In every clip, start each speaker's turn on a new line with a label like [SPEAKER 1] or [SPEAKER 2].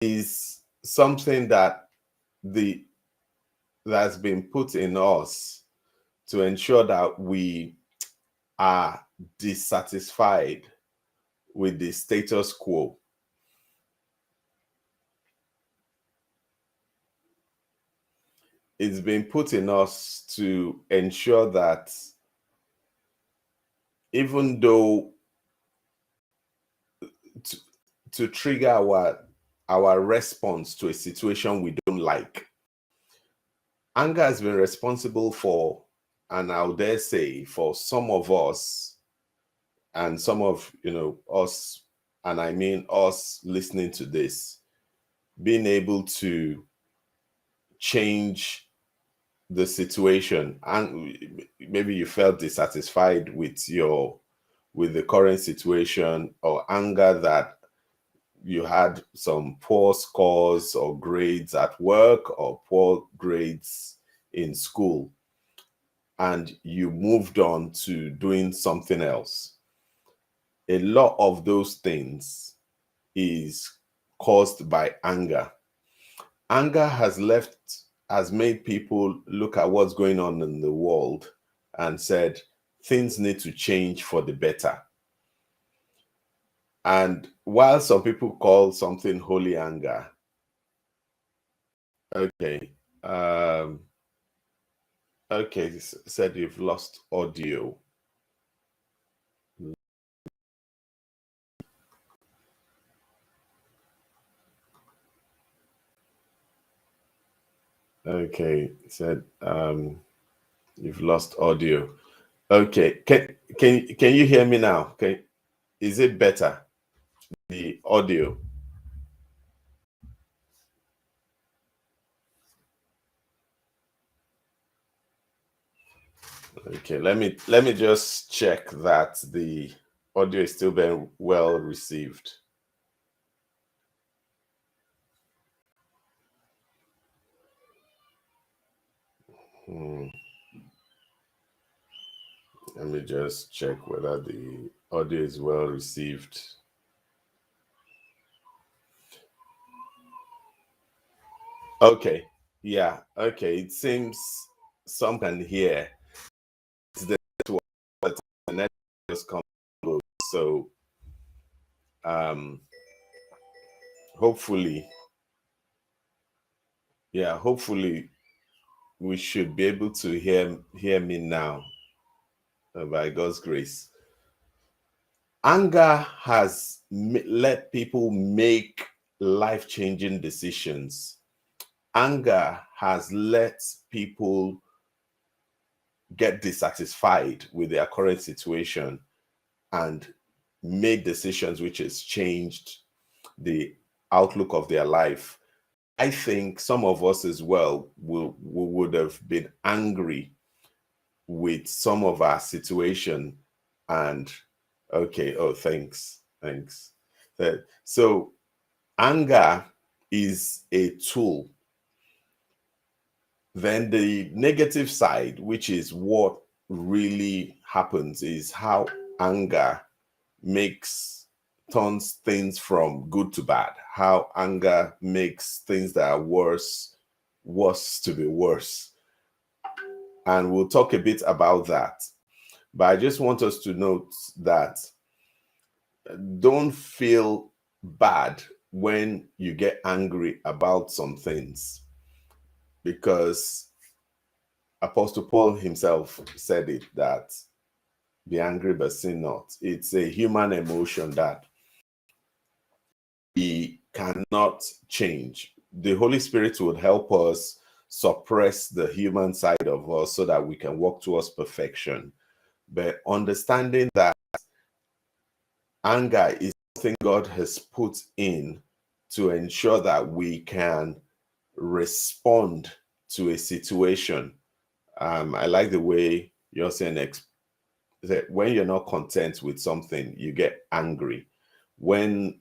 [SPEAKER 1] is something that's been put in us to ensure that we are dissatisfied with the status quo. It's been put in us to ensure that even though to trigger our response to a situation we don't like, anger has been responsible for, and I dare say for some of us, and some of us, and I mean us listening to this, being able to change the situation. And maybe you felt dissatisfied with the current situation, or anger that you had some poor scores or grades at work, or poor grades in school, and you moved on to doing something else. A lot of those things is caused by anger. Anger has made people look at what's going on in the world and said things need to change for the better. And while some people call something holy anger, okay, okay, said you've lost audio. Okay, said you've lost audio. Okay, can you hear me now? Okay, is it better, the audio? Okay, let me just check that the audio is still very well received. Let me just check whether the audio is well received. Okay, yeah, okay. It seems some can hear. It's the network, but the network just comes and goes. So hopefully, yeah, hopefully we should be able to hear me now, by God's grace. Anger has let people make life-changing decisions. Anger has let people get dissatisfied with their current situation and make decisions which has changed the outlook of their life. I think some of us as well would have been angry with some of our situation, and okay, oh, thanks. So anger is a tool. Then the negative side, which is what really happens, is how anger turns things from good to bad, how anger makes things that are worse to be worse. And we'll talk a bit about that. But I just want us to note that don't feel bad when you get angry about some things, because Apostle Paul himself said it, that be angry but sin not. It's a human emotion that we cannot change. The Holy Spirit would help us suppress the human side of us so that we can walk towards perfection. But understanding that anger is something God has put in to ensure that we can respond to a situation. I like the way you're saying that when you're not content with something, you get angry. When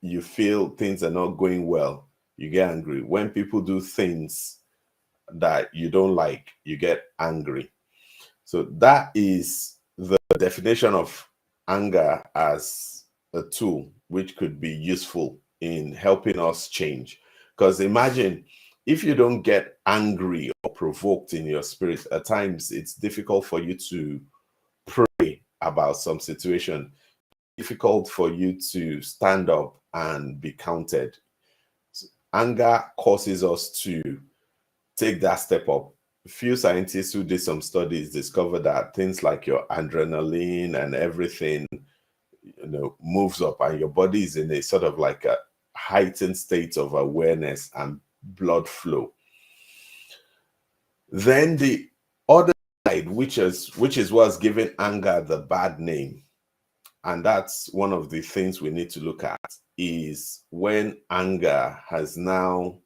[SPEAKER 1] you feel things are not going well, you get angry. When people do things that you don't like, you get angry. So that is the definition of anger as a tool which could be useful in helping us change. Because imagine if you don't get angry or provoked in your spirit, at times it's difficult for you to pray about some situation, difficult for you to stand up and be counted. Anger causes us to take that step up. A few scientists who did some studies discovered that things like your adrenaline and everything, moves up, and your body is in a sort of like a heightened state of awareness and blood flow. Then the other side, which is what's giving anger the bad name, and that's one of the things we need to look at, is when anger has now